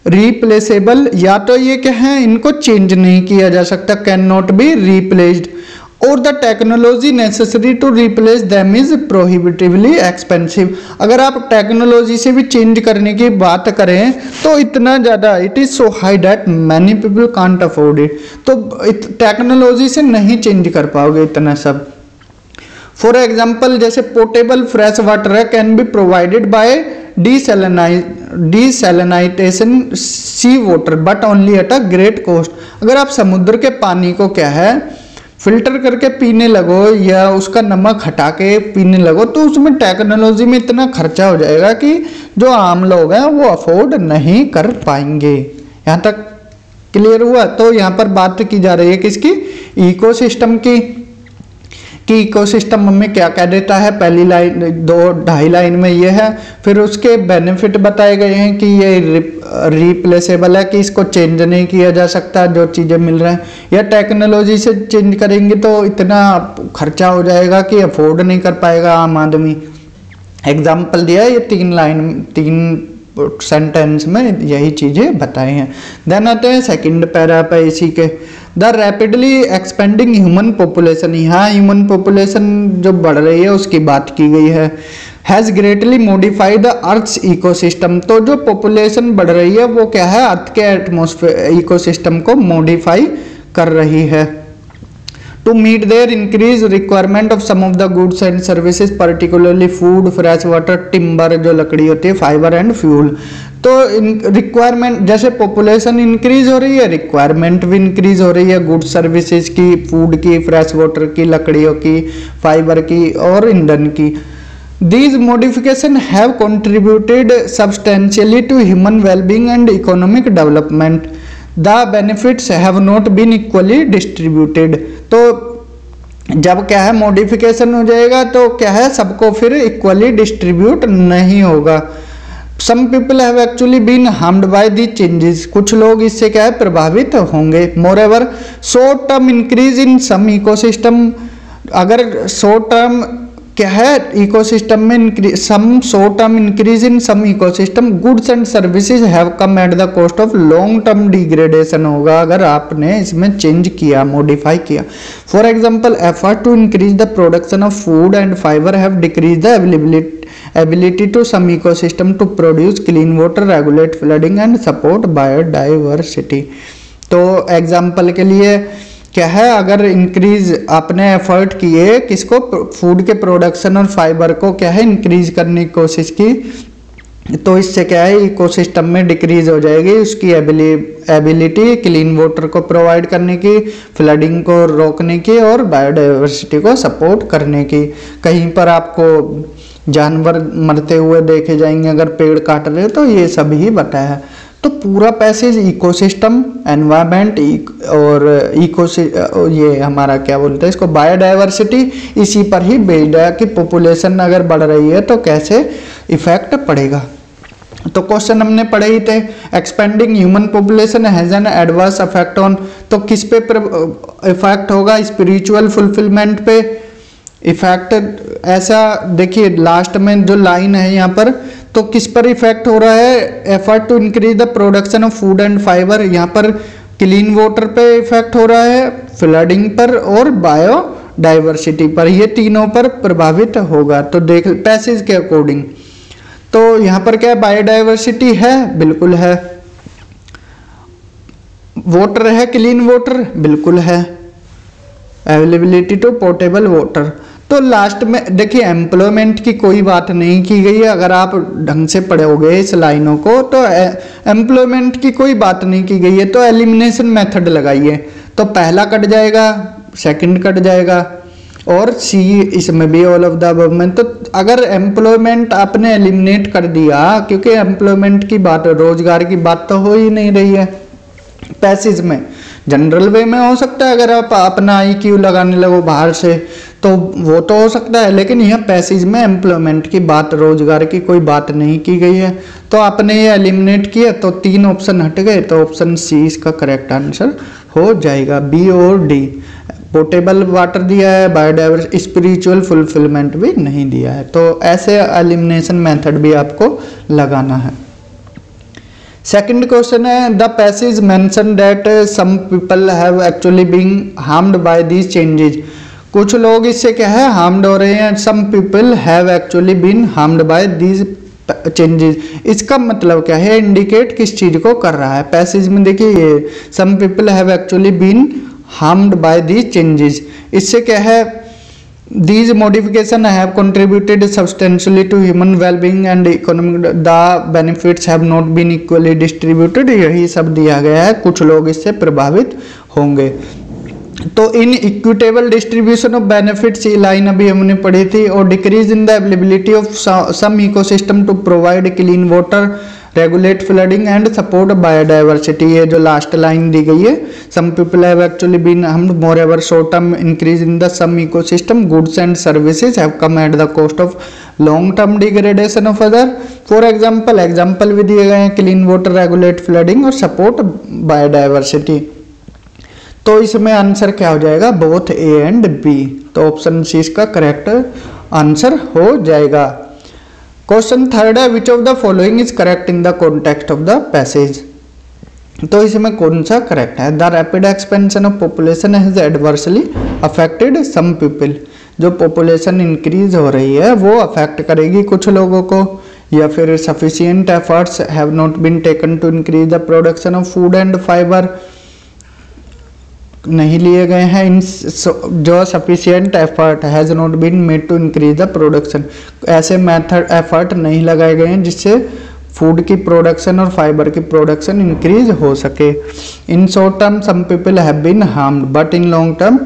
replaceable, या तो ये क्या है, इनको चेंज नहीं किया जा सकता, कैन नॉट बी रिप्लेस्ड, और the technology necessary to replace them is prohibitively expensive. अगर आप टेक्नोलॉजी से भी चेंज करने की बात करें तो इतना ज़्यादा, it is so high that many people can't afford it, तो टेक्नोलॉजी से नहीं चेंज कर पाओगे इतना सब। फॉर एग्जाम्पल जैसे पोर्टेबल फ्रेश वाटर है, can be provided by desalination sea water but only at a great cost. अगर आप समुद्र के पानी को क्या है फिल्टर करके पीने लगो या उसका नमक हटा के पीने लगो तो उसमें टेक्नोलॉजी में इतना खर्चा हो जाएगा कि जो आम लोग हैं वो अफोर्ड नहीं कर पाएंगे। यहाँ तक क्लियर हुआ? तो यहाँ पर बात की जा रही है किसकी, इकोसिस्टम की, कि इकोसिस्टम हमें क्या कह देता है। पहली लाइन 2-2.5 लाइन में ये है, फिर उसके बेनिफिट बताए गए हैं कि ये रिप्लेसेबल है, कि इसको चेंज नहीं किया जा सकता जो चीज़ें मिल रहे हैं, या टेक्नोलॉजी से चेंज करेंगे तो इतना खर्चा हो जाएगा कि अफोर्ड नहीं कर पाएगा आम आदमी। एग्जाम्पल दिया है, ये 3 सेंटेंस में यही चीज़ें बताए हैं। देन आते हैं सेकंड पैरा पे इसी के, the rapidly expanding human population. यहाँ ह्यूमन पॉपुलेशन जो बढ़ रही है उसकी बात की गई है। Has greatly modified the earth's ecosystem, तो जो पॉपुलेशन बढ़ रही है वो क्या है, अर्थ के एटमॉस्फेयर इकोसिस्टम को मॉडिफाई कर रही है। To meet their increase requirement of some of the goods and services particularly food, fresh water, timber जो लकड़ी होती है, फाइबर एंड फ्यूल। तो रिक्वायरमेंट जैसे पॉपुलेशन इंक्रीज हो रही है, रिक्वायरमेंट भी इंक्रीज हो रही है गुड्स सर्विसेज की, फूड की, फ्रेश वाटर की, लकड़ियों की, फाइबर की और ईंधन की। These modifications have contributed substantially to human well-being and economic development. The benefits have not been equally distributed. तो जब क्या है मॉडिफिकेशन हो जाएगा तो क्या है सबको फिर इक्वली डिस्ट्रीब्यूट नहीं होगा। Some people have actually been harmed by these changes. कुछ लोग इससे क्या है प्रभावित होंगे। Moreover, short term increase in some ecosystem, अगर short term क्या है इकोसिस्टम में some short term increase in some ecosystem, goods and services have come at the cost of long term degradation होगा अगर आपने इसमें चेंज किया, मॉडिफाई किया। For example, effort to increase the production of food and fibre have decrease the ability to some ecosystem to produce clean water, regulate flooding and support biodiversity. तो example के लिए क्या है, अगर इंक्रीज आपने effort किए किसको, फूड के प्रोडक्शन और फाइबर को क्या है इंक्रीज करने की कोशिश की, तो इससे क्या है इकोसिस्टम में डिक्रीज हो जाएगी उसकी एबिलिटी क्लीन वाटर को प्रोवाइड करने की, फ्लडिंग को रोकने की और बायोडाइवर्सिटी को सपोर्ट करने की। कहीं पर आपको जानवर मरते हुए देखे जाएंगे अगर पेड़ काट रहे, तो ये सब ही बताया। तो पूरा पैसेज इकोसिस्टम, एनवायरनमेंट और ये हमारा क्या बोलते हैं इसको, बायोडाइवर्सिटी, इसी पर ही बेस्ड है कि पॉपुलेशन अगर बढ़ रही है तो कैसे इफेक्ट पड़ेगा। तो क्वेश्चन हमने पढ़े ही थे, expanding human population has an adverse effect on, तो किस पे इफेक्ट होगा, स्पिरिचुअल फुलफिलमेंट पे इफेक्ट। ऐसा देखिए लास्ट में जो लाइन है यहाँ पर, तो किस पर इफेक्ट हो रहा है, effort to increase the production of food and fibre, यहाँ पर क्लीन वाटर पे इफेक्ट हो रहा है, फ्लडिंग पर और बायोडाइवर्सिटी पर, ये तीनों पर प्रभावित होगा। तो देख पैसेज के अकॉर्डिंग, तो यहाँ पर क्या बायोडाइवर्सिटी है, बिल्कुल है, वाटर है, क्लीन वाटर बिल्कुल है, अवेलेबिलिटी टू पोर्टेबल वाटर। तो लास्ट में देखिए एम्प्लॉयमेंट की कोई बात नहीं की गई है, अगर आप ढंग से पढ़ोगे इस लाइनों को तो एम्प्लॉयमेंट की कोई बात नहीं की गई है। तो एलिमिनेशन मेथड लगाइए, तो पहला कट जाएगा, सेकंड कट जाएगा और सी इसमें भी ऑल ऑफ द अबव में। तो अगर एम्प्लॉयमेंट आपने एलिमिनेट कर दिया, क्योंकि एम्प्लॉयमेंट की बात, रोजगार की बात तो हो ही नहीं रही है पैसेज में, जनरल वे में हो सकता है अगर आप अपना IQ लगाने लगो बाहर से तो वो तो हो सकता है, लेकिन यह पैसेज में एम्प्लॉयमेंट की बात, रोजगार की कोई बात नहीं की गई है। तो आपने ये एलिमिनेट किया तो 3 ऑप्शन हट गए, तो ऑप्शन सी इसका करेक्ट आंसर हो जाएगा, बी और डी। पोर्टेबल वाटर दिया है, बायोडाइवर्सिटी, स्पिरिचुअल फुलफिलमेंट भी नहीं दिया है। तो ऐसे एलिमिनेशन मेथड भी आपको लगाना है। सेकंड क्वेश्चन है, the passage mention that some people have actually being harmed by these changes. कुछ लोग इससे क्या है हार्म्ड हो रहे हैं। Some people have actually been harmed by these changes, इसका मतलब क्या है, इंडिकेट किस चीज को कर रहा है। पैसेज में देखिए ये some people have actually been harmed by these changes, इससे क्या है, these modification have contributed substantially to human well-being and economic, the benefits have not been equally distributed, यही सब दिया गया है, कुछ लोग इससे प्रभावित होंगे। तो inequitable distribution of benefits, ये लाइन अभी हमने पढ़ी थी। और decrease in the availability of some ecosystem to provide clean water, regulate flooding and support biodiversity, ये जो लास्ट लाइन दी गई है, some people have actually been harmed moreover short term increase in the some ecosystem goods and services have come at the cost of long term degradation of other. For example भी दिए गए हैं, clean water, regulate flooding और support biodiversity. तो इसमें answer क्या हो जाएगा, बोथ ए एंड बी। तो ऑप्शन सी इसका करेक्ट आंसर हो जाएगा। क्वेश्चन थर्ड है, which of the following is correct in the context of the passage. तो इसमें कौन सा करेक्ट है, the rapid expansion of population has adversely affected some people, जो पॉपुलेशन इंक्रीज हो रही है वो अफेक्ट करेगी कुछ लोगों को। या फिर sufficient efforts have not been taken to increase the production of food and fibre, नहीं लिए गए हैं इन जो sufficient effort has not been made to increase the production, ऐसे मेथड एफर्ट नहीं लगाए गए हैं जिससे फूड की प्रोडक्शन और फाइबर की प्रोडक्शन इंक्रीज हो सके। In short term some people have been harmed but in long term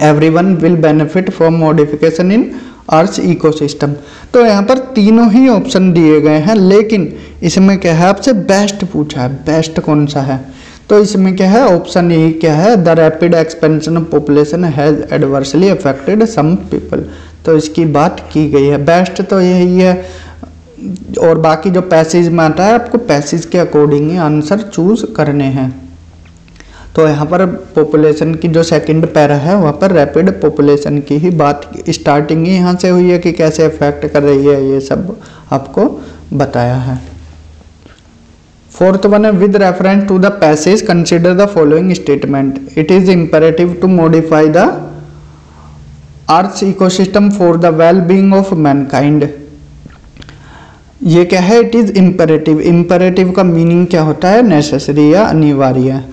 everyone will benefit from modification in earth ecosystem. तो यहाँ पर तीनों ही ऑप्शन दिए गए हैं, लेकिन इसमें क्या है, आपसे बेस्ट पूछा है, बेस्ट कौन सा है। तो इसमें क्या है, ऑप्शन ए क्या है, the rapid expansion of population has adversely affected some people. तो इसकी बात की गई है, बेस्ट तो यही है। और बाकी जो पैसेज में आता है, आपको पैसेज के अकॉर्डिंग ही आंसर चूज करने हैं। तो यहाँ पर पॉपुलेशन की जो सेकंड पैरा है वहाँ पर रैपिड पॉपुलेशन की ही बात स्टार्टिंग ही यहाँ से हुई है कि कैसे अफेक्ट कर रही है, ये सब आपको बताया है। फोर्थ वन है, with reference to the passage consider the following statement, it is imperative to modify the earth ecosystem for the wellbeing of mankind. ये क्या है, इट इज इंपेरेटिव। इंपेरेटिव का मीनिंग क्या होता है, नेसेसरी या अनिवार्य।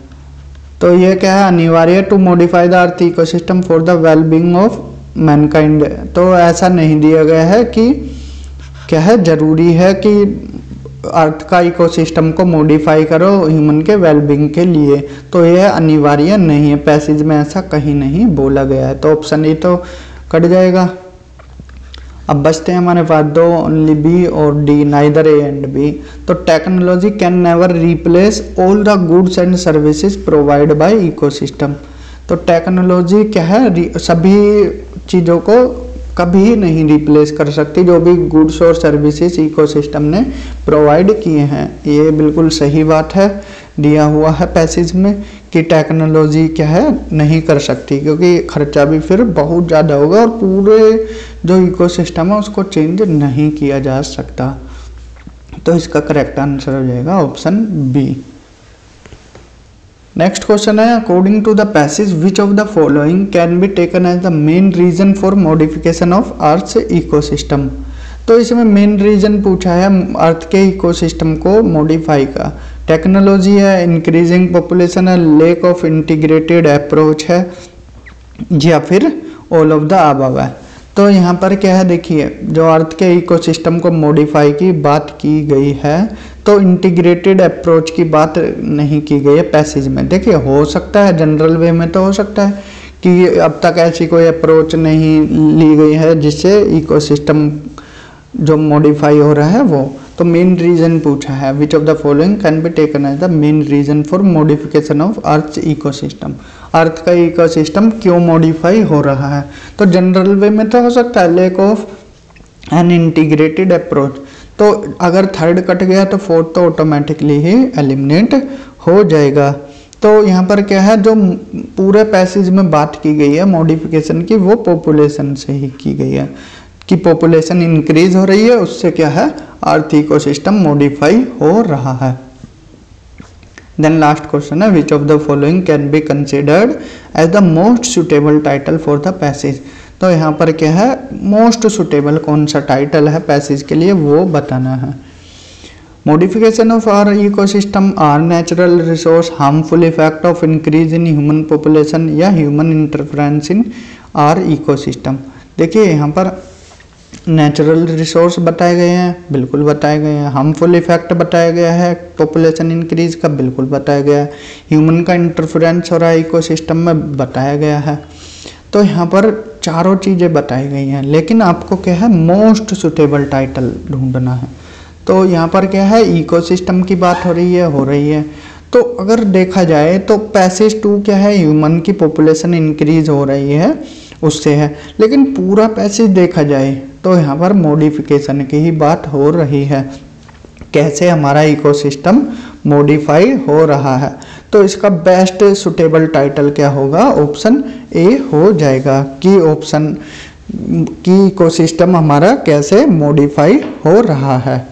तो ये क्या है, अनिवार्य to modify the earth ecosystem for the wellbeing of mankind. तो ऐसा नहीं दिया गया है कि क्या है, जरूरी है कि अर्थ का इकोसिस्टम को मॉडिफाई करो ह्यूमन के वेलबींग के लिए। तो यह अनिवार्य नहीं है, पैसेज में ऐसा कहीं नहीं बोला गया है। तो ऑप्शन ए तो कट जाएगा। अब बचते हैं हमारे पास दो, ओनली बी और D, neither A and B. तो technology can never replace all the goods and services provide by ecosystem. तो टेक्नोलॉजी क्या है, सभी चीज़ों को कभी नहीं रिप्लेस कर सकती जो भी गुड्स और सर्विसेज इकोसिस्टम ने प्रोवाइड किए हैं। ये बिल्कुल सही बात है, दिया हुआ है पैसेज में कि टेक्नोलॉजी क्या है, नहीं कर सकती, क्योंकि खर्चा भी फिर बहुत ज़्यादा होगा और पूरे जो इकोसिस्टम है उसको चेंज नहीं किया जा सकता। तो इसका करेक्ट आंसर हो जाएगा ऑप्शन बी। नेक्स्ट क्वेश्चन है, according to the passage which of the following can be taken as the main reason for modification of earth ecosystem. तो इसमें मेन रीजन पूछा है अर्थ के इकोसिस्टम को मॉडिफाई का। टेक्नोलॉजी है, इंक्रीजिंग पॉपुलेशन है, लेक ऑफ इंटीग्रेटेड अप्रोच है, या फिर ऑल ऑफ द अबव है। तो यहाँ पर क्या है, देखिए जो अर्थ के इकोसिस्टम को मॉडिफाई की बात की गई है, तो इंटीग्रेटेड अप्रोच की बात नहीं की गई है पैसेज में। देखिए हो सकता है जनरल वे में तो हो सकता है कि अब तक ऐसी कोई अप्रोच नहीं ली गई है जिससे इकोसिस्टम जो मॉडिफाई हो रहा है वो। तो मेन रीजन पूछा है, which of the following can be taken as the main reason for modification of earth ecosystem. Earth का इकोसिस्टम क्यों मॉडिफाई हो रहा है, तो जनरल वे में तो हो सकता है lake of an integrated approach. तो अगर थर्ड कट गया तो फोर्थ तो ऑटोमेटिकली ही एलिमिनेट हो जाएगा। तो यहाँ पर क्या है, जो पूरे पैसेज में बात की गई है मॉडिफिकेशन की, वो पॉपुलेशन से ही की गई है कि पॉपुलेशन इंक्रीज हो रही है, उससे क्या है, अर्थ इकोसिस्टम मॉडिफाई हो रहा है। देन लास्ट क्वेश्चन है, which of the following can be considered as the most suitable title for the passage. तो यहाँ पर क्या है, मोस्ट सुटेबल कौन सा टाइटल है पैसेज के लिए, वो बताना है। Modification of our ecosystem or natural resource, harmful effect of increase in human population या human interference in our ecosystem. देखिए यहाँ पर नेचुरल रिसोर्स बताए गए हैं, बिल्कुल बताए गए हैं। हार्मफुल इफेक्ट बताया गया है पॉपुलेशन इंक्रीज का, बिल्कुल बताया गया है। ह्यूमन का इंटरफेरेंस हो रहा है इकोसिस्टम में, बताया गया है। तो यहाँ पर चारों चीज़ें बताई गई हैं, लेकिन आपको क्या है, मोस्ट सुटेबल टाइटल ढूंढना है। तो यहाँ पर क्या है, इकोसिस्टम की बात हो रही है। तो अगर देखा जाए तो पैसेज 2 क्या है, ह्यूमन की पॉपुलेशन इंक्रीज हो रही है उससे है, लेकिन पूरा पैसेज देखा जाए तो यहाँ पर मॉडिफिकेशन की ही बात हो रही है, कैसे हमारा इकोसिस्टम मॉडिफाई हो रहा है। तो इसका बेस्ट सुटेबल टाइटल क्या होगा, ऑप्शन ए हो जाएगा कि ऑप्शन की इकोसिस्टम हमारा कैसे मॉडिफाई हो रहा है।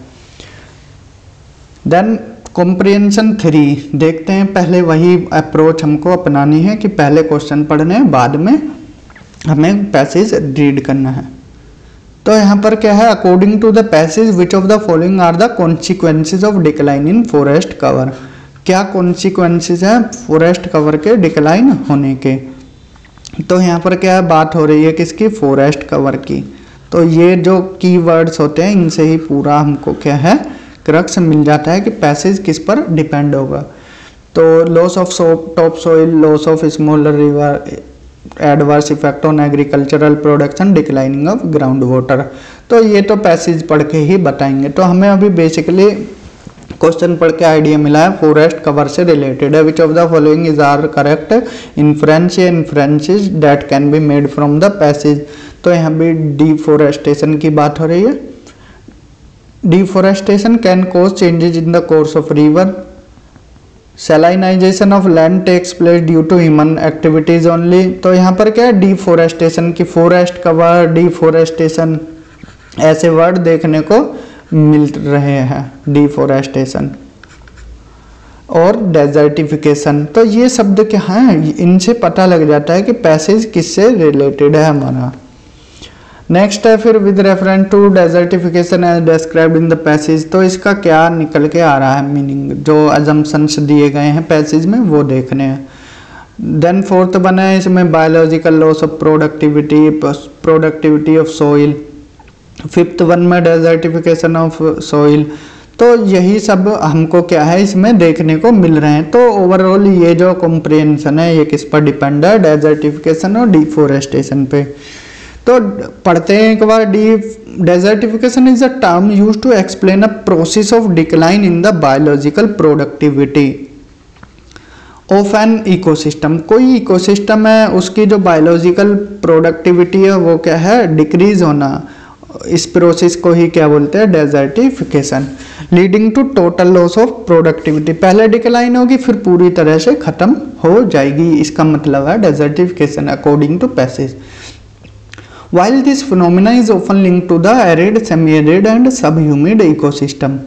देन कॉम्प्रिहेंशन 3 देखते हैं। पहले वही अप्रोच हमको अपनानी है कि पहले क्वेश्चन पढ़ने हैं, बाद में हमें पैसेज रीड करना है। तो यहाँ पर क्या है, according to the passage which of the following are the consequences of decline in forest cover. क्या कॉन्सिक्वेंसेज हैं फॉरेस्ट कवर के डिक्लाइन होने के। तो यहाँ पर क्या है, बात हो रही है किसकी, फॉरेस्ट कवर की। तो ये जो कीवर्ड्स होते हैं इनसे ही पूरा हमको क्या है, क्रक्स मिल जाता है कि पैसेज किस पर डिपेंड होगा। तो loss of top soil, loss of smaller river, adverse effect on agricultural production, declining of ground water. तो ये तो पैसेज पढ़ के ही बताएंगे। तो हमें अभी बेसिकली क्वेश्चन पढ़ के आइडिया मिला है, फॉरेस्ट कवर से रिलेटेड है। Which of the following is are correct inference या inferences that can be made from the passage. तो यहाँ भी डिफोरेस्टेशन की बात हो रही है। Deforestation can cause changes in the course of river. Salinization of land takes place due to human activities only. तो यहाँ पर क्या है, डिफोरेस्टेशन की, फॉरेस्ट कवर, डिफोरेस्टेशन, ऐसे वर्ड देखने को मिल रहे हैं, डिफोरेस्टेशन और डेजर्टिफिकेशन। तो ये शब्द क्या हैं, इनसे पता लग जाता है कि पैसेज किससे रिलेटेड है हमारा। नेक्स्ट है फिर with reference to desertification as described in the passage. तो इसका क्या निकल के आ रहा है मीनिंग, जो अजम्पशंस दिए गए हैं पैसेज में वो देखने हैं। देन फोर्थ बना है इसमें biological loss of productivity of soil. Fifth one में डेजर्टिफिकेशन ऑफ सॉइल। तो यही सब हमको क्या है इसमें देखने को मिल रहे हैं। तो ओवरऑल ये जो कॉम्प्रिहेंशन है ये किस पर डिपेंड है, डेजर्टिफिकेशन और डिफोरेस्टेशन पे। तो पढ़ते हैं एक बार। Desertification is a term used to explain a process of decline in the biological productivity of an ecosystem. कोई इकोसिस्टम है उसकी जो बायोलॉजिकल प्रोडक्टिविटी है वो क्या है, डिक्रीज होना। इस प्रोसेस को ही क्या बोलते हैं, desertification. Leading to total loss of productivity, पहले डिक्लाइन होगी फिर पूरी तरह से खत्म हो जाएगी, इसका मतलब है desertification according to passage. While this phenomena is often linked to the arid, semi-arid and subhumid ecosystem,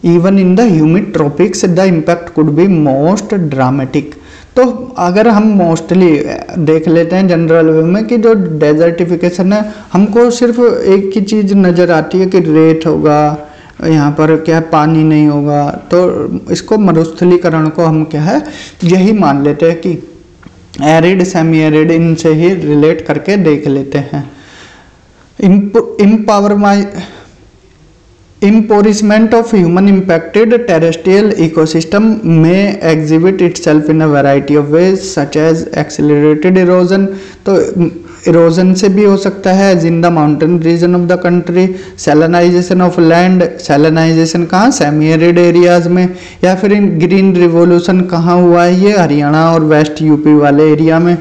even in the humid tropics the impact could be most dramatic. तो अगर हम मोस्टली देख लेते हैं जनरल वे में कि जो डेजर्टिफिकेशन है हमको सिर्फ एक ही चीज़ नज़र आती है कि रेत होगा, यहाँ पर क्या पानी नहीं होगा। तो इसको मरुस्थलीकरण को हम क्या है यही मान लेते हैं कि एरिड, सेमी एरिड, इनसे ही रिलेट करके देख लेते हैं। Impoverishment of human impacted terrestrial ecosystem may exhibit itself in a variety of ways such as accelerated erosion। तो erosion से भी हो सकता है as in the mountain region of the country, salinization of land, salinization कहाँ, semi arid areas में, या फिर green revolution कहाँ हुआ है, ये हरियाणा और वेस्ट यूपी वाले एरिया में।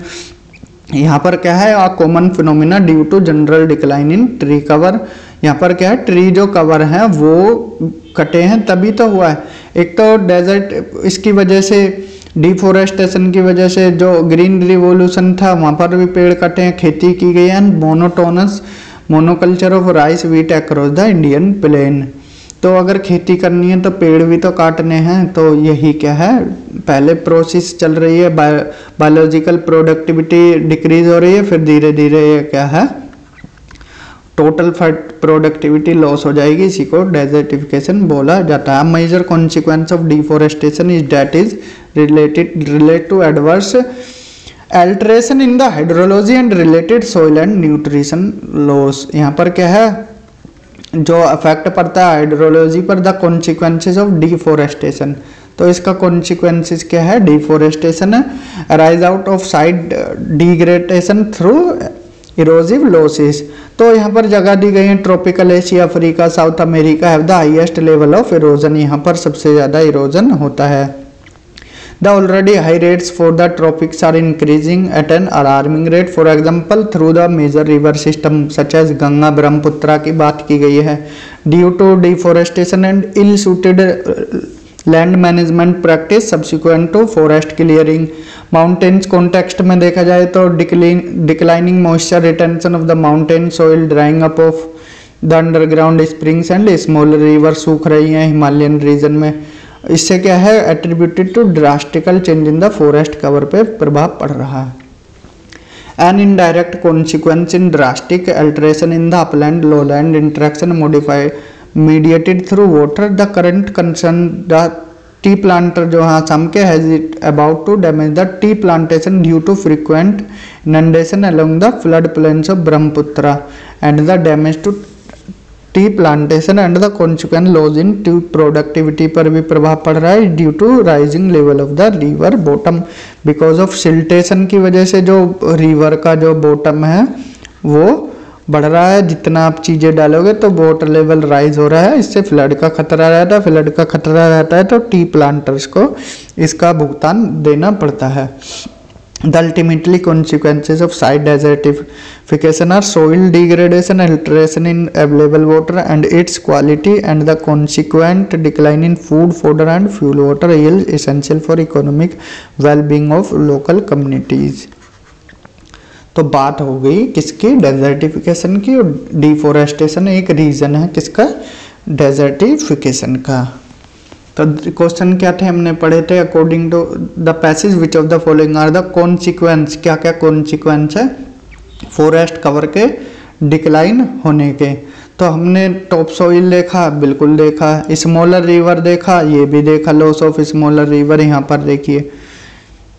यहाँ पर क्या है, a common phenomena due to general decline in tree cover. यहाँ पर क्या है, ट्री जो कवर हैं वो कटे हैं तभी तो हुआ है। एक तो डेजर्ट, इसकी वजह से डिफोरेस्टेशन की वजह से जो ग्रीन रिवोल्यूशन था वहाँ पर भी पेड़ कटे हैं, खेती की गई है। Monotonous monoculture of rice wheat across the Indian plane. तो अगर खेती करनी है तो पेड़ भी तो काटने हैं, तो यही क्या है, पहले प्रोसेस चल रही है, बायोलॉजिकल प्रोडक्टिविटी डिक्रीज हो रही है, फिर धीरे धीरे ये क्या है, टोटल प्रोडक्टिविटी लॉस हो जाएगी। इसी को डेजर्टिफिकेशन बोला जाता है। Major consequence of deforestation is that is relate to adverse alteration in the hydrology and related soil and nutrition loss. यहाँ पर क्या है, जो इफेक्ट पड़ता है हाइड्रोलॉजी पर, द कॉन्सिक्वेंसेस ऑफ डिफोरेस्टेशन। तो इसका कॉन्सिक्वेंसेस क्या है, डिफोरेस्टेशन है, arise out of site degradation through erosive losses. तो यहाँ पर जगह दी गई है tropical Asia, Africa, South America have the highest level of erosion. यहाँ पर सबसे ज़्यादा इरोजन होता है। The already high rates for the tropics are increasing at an alarming rate, for example through the major river system such as Ganga Brahmaputra की बात की गई है। ड्यू टू deforestation and ill suited land management practice subsequent to forest clearing. Mountains context में देखा जाए तो declining moisture retention of the mountain soil, drying up of the underground springs and small river, सूख रही हैं हिमालयन रीजन में। इससे क्या है, attributed to drastical change in the forest cover पे प्रभाव पड़ रहा है। An indirect consequence in drastic alteration in the upland lowland interaction modify mediated through water, the current concern the tea planter जो हाँ सम के has it about to damage the tea plantation due to frequent inundation along the flood plains of Brahmaputra and the damage to tea plantation and the consequent loss in tea productivity पर भी प्रभाव पड़ रहा है due to rising level of the river bottom. Because of siltation की वजह से जो रिवर का जो बॉटम है वो बढ़ रहा है। जितना आप चीज़ें डालोगे तो वाटर लेवल राइज हो रहा है, इससे फ्लड का खतरा रहता है। फ्लड का खतरा रहता है तो टी प्लांटर्स को इसका भुगतान देना पड़ता है। The ultimately consequences of site desertification are soil degradation, alteration in available water and its quality, and the consequent decline in food, fodder and fuel. Water is essential for economic well-being of local communities. तो बात हो गई किसकी, desertification की। और deforestation एक reason है किसका, डेजर्टिफिकेशन का। तो क्वेश्चन क्या थे हमने पढ़े थे, according to the passage which of the following are the consequence, क्या क्या कॉन्सिक्वेंस है फॉरेस्ट कवर के डिक्लाइन होने के। तो हमने टॉप सॉइल देखा, बिल्कुल देखा। स्मॉलर रिवर देखा, ये भी देखा, लॉस ऑफ स्मॉलर रिवर। यहाँ पर देखिए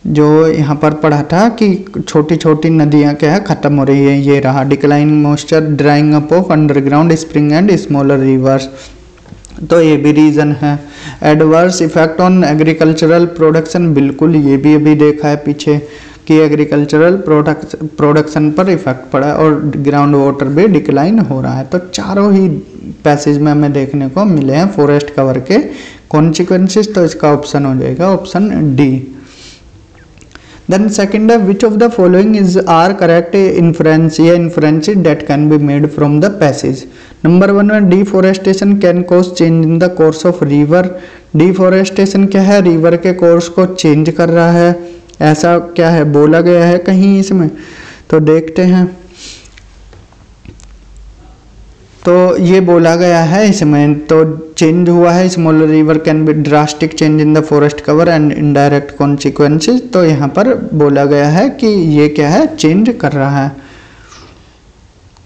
जो यहाँ पर पढ़ा था कि छोटी छोटी नदियाँ क्या है ख़त्म हो रही है, ये रहा declining moisture, drawing up of underground spring and smaller reverse. तो ये भी रीज़न है। Adverse effect on agricultural production, बिल्कुल ये भी अभी देखा है पीछे कि एग्रीकल्चरल प्रोडक्शन पर इफेक्ट पड़ा है और ग्राउंड वाटर भी डिक्लाइन हो रहा है। तो चारों ही पैसेज में हमें देखने को मिले हैं फॉरेस्ट कवर के कॉन्सिक्वेंसेस। तो इसका ऑप्शन हो जाएगा option D. Then second, which of the following are correct inference या inferences that can be made from the passage? Number 1 deforestation can cause change in the course of river. Deforestation क्या है, river के course को change कर रहा है, ऐसा क्या है बोला गया है कहीं इसमें। तो देखते हैं, तो ये बोला गया है इसमें, तो चेंज हुआ है smaller river can be drastic change in the forest cover and indirect consequences. तो यहाँ पर बोला गया है कि ये क्या है, चेंज कर रहा है।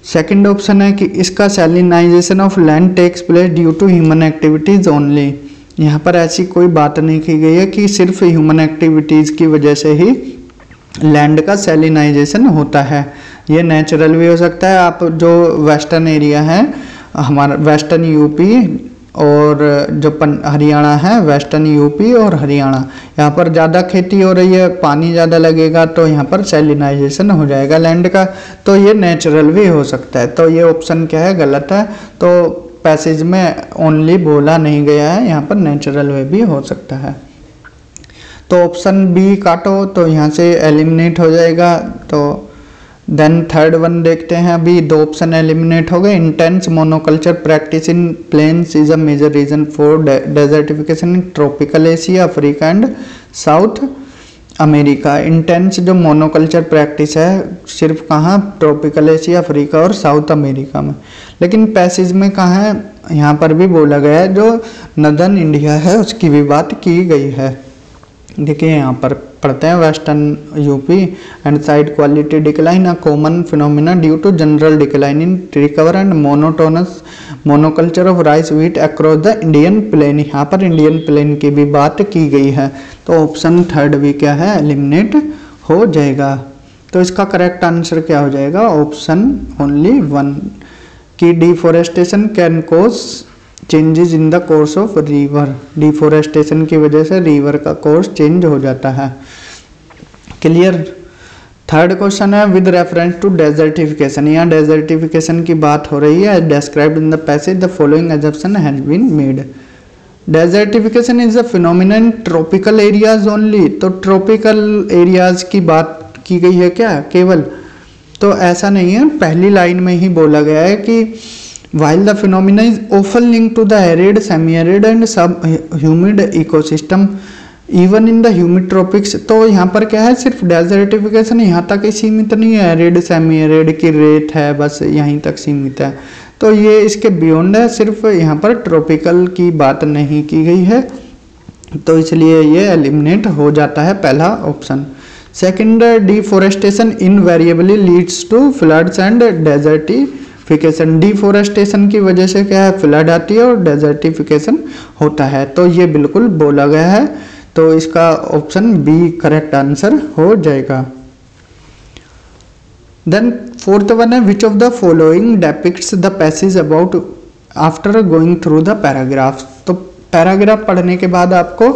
सेकंड ऑप्शन है कि इसका salinization of land takes place due to human activities only. यहाँ पर ऐसी कोई बात नहीं की गई है कि सिर्फ ह्यूमन एक्टिविटीज की वजह से ही लैंड का सैलिनाइजेशन होता है। ये नेचुरल भी हो सकता है। आप जो वेस्टर्न एरिया है हमारा, वेस्टर्न यूपी और जो हरियाणा है, वेस्टर्न यूपी और हरियाणा, यहाँ पर ज़्यादा खेती हो रही है, पानी ज़्यादा लगेगा तो यहाँ पर सैलिनाइजेशन हो जाएगा लैंड का। तो ये नेचुरल भी हो सकता है। तो ये ऑप्शन क्या है, गलत है। तो पैसेज में ओनली बोला नहीं गया है, यहाँ पर नेचुरल वे भी हो सकता है। तो ऑप्शन बी काटो तो यहाँ से एलिमिनेट हो जाएगा। तो देन थर्ड वन देखते हैं, अभी 2 ऑप्शन एलिमिनेट हो गए। Intense monoculture practice in plains is a major reason for desertification in tropical Asia, Africa and South America. Intense जो मोनोकल्चर प्रैक्टिस है सिर्फ कहाँ, ट्रॉपिकल एशिया, अफ्रीका और साउथ अमेरिका में। लेकिन पैसेज में कहाँ है, यहाँ पर भी बोला गया है, जो नदर्न इंडिया है उसकी भी बात की गई है। देखिए यहाँ पर पढ़ते हैं, western UP and side quality decline a common phenomena due to general decline in tree cover and monotonous monoculture of rice wheat across the Indian plain. यहाँ पर इंडियन प्लेन की भी बात की गई है, तो ऑप्शन थर्ड भी क्या है, एलिमिनेट हो जाएगा। तो इसका करेक्ट आंसर क्या हो जाएगा, ऑप्शन ओनली 1 की deforestation can cause changes in the course of river. Deforestation की वजह से रिवर का कोर्स चेंज हो जाता है। क्लियर। थर्ड क्वेश्चन है, विद रेफरेंस टू डेजर्टिफिकेशन। यहाँ डेजर्टिफिकेशन की बात हो रही है। Described in the passage the following assumption has been made. Desertification is a phenomenon tropical areas only. तो ट्रॉपिकल एरियाज की बात की गई है क्या केवल, तो ऐसा नहीं है। पहली लाइन में ही बोला गया है कि while the phenomena is often linked to the arid, semi-arid and sub-humid ecosystem even in the humid tropics। तो यहाँ पर क्या है, सिर्फ डेजर्टिफिकेशन यहाँ तक ही सीमित नहीं है, एरिड सेमी एरिड की रेत है बस यहीं तक सीमित है, तो ये इसके बियॉन्ड है। सिर्फ यहाँ पर ट्रॉपिकल की बात नहीं की गई है, तो इसलिए ये एलिमिनेट हो जाता है पहला option. Second, deforestation invariably leads to floods and desertification. Deforestation की वजह से क्या है, फ्लड आती है और डेजर्टिफिकेशन होता है, तो ये बिल्कुल बोला गया है, तो इसका ऑप्शन बी करेक्ट आंसर हो जाएगा। देन फोर्थ वन है, which of the following depicts the passage about after going through the paragraph. तो पैराग्राफ पढ़ने के बाद आपको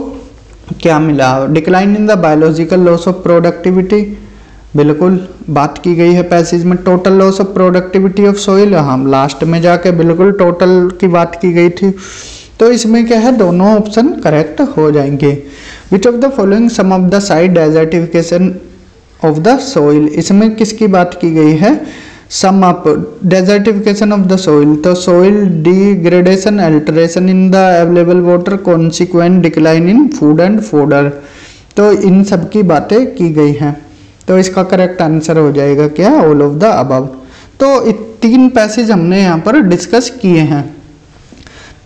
क्या मिला, decline in the biological loss of productivity, बिल्कुल बात की गई है पैसेज में। Total loss of productivity of soil, हम लास्ट में जाके बिल्कुल टोटल की बात की गई थी, तो इसमें क्या है, दोनों ऑप्शन करेक्ट हो जाएंगे। Which of the following sum of the side desertification of the soil, इसमें किसकी बात की गई है, sum up desertification of the soil, तो soil degradation, alteration in the available water, consequent decline in food and fodder, तो इन सब की बातें की गई हैं, तो इसका करेक्ट आंसर हो जाएगा क्या, ऑल ऑफ द अबव। तो 3 पैसेज हमने यहाँ पर डिस्कस किए हैं,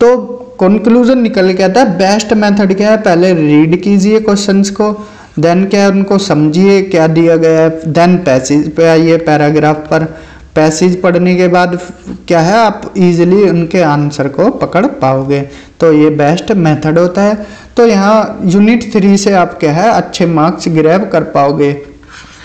तो कंक्लूजन निकल के आता है। बेस्ट मेथड क्या है, पहले रीड कीजिए क्वेश्चंस को, देन क्या है उनको समझिए क्या दिया गया है, देन पैसेज पे आइए, पैराग्राफ पर। पैसेज पढ़ने के बाद क्या है, आप इजीली उनके आंसर को पकड़ पाओगे, तो ये बेस्ट मेथड होता है। तो यहाँ यूनिट 3 से आप क्या है अच्छे मार्क्स ग्रैब कर पाओगे,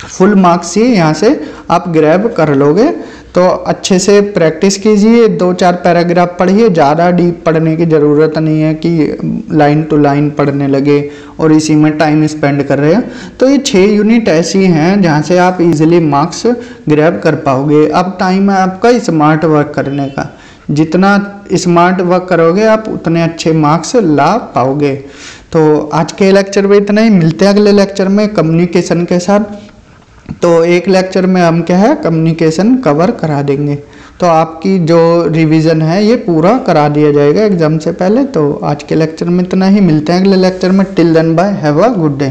फुल मार्क्स ही यहाँ से आप ग्रैब कर लोगे। तो अच्छे से प्रैक्टिस कीजिए, 2-4 पैराग्राफ पढ़िए, ज़्यादा डीप पढ़ने की ज़रूरत नहीं है कि लाइन टू लाइन पढ़ने लगे और इसी में टाइम स्पेंड कर रहे हैं। तो ये 6 यूनिट ऐसी हैं जहाँ से आप इजीली मार्क्स ग्रैब कर पाओगे। अब टाइम है आपका स्मार्ट वर्क करने का, जितना स्मार्ट वर्क करोगे आप उतने अच्छे मार्क्स ला पाओगे। तो आज के लेक्चर में इतना ही, मिलते हैं अगले लेक्चर में कम्युनिकेशन के साथ। तो एक लेक्चर में हम क्या है कम्युनिकेशन कवर करा देंगे, तो आपकी जो रिवीजन है ये पूरा करा दिया जाएगा एग्जाम से पहले। तो आज के लेक्चर में इतना ही, मिलते हैं अगले लेक्चर में। Till then bye, have a good day.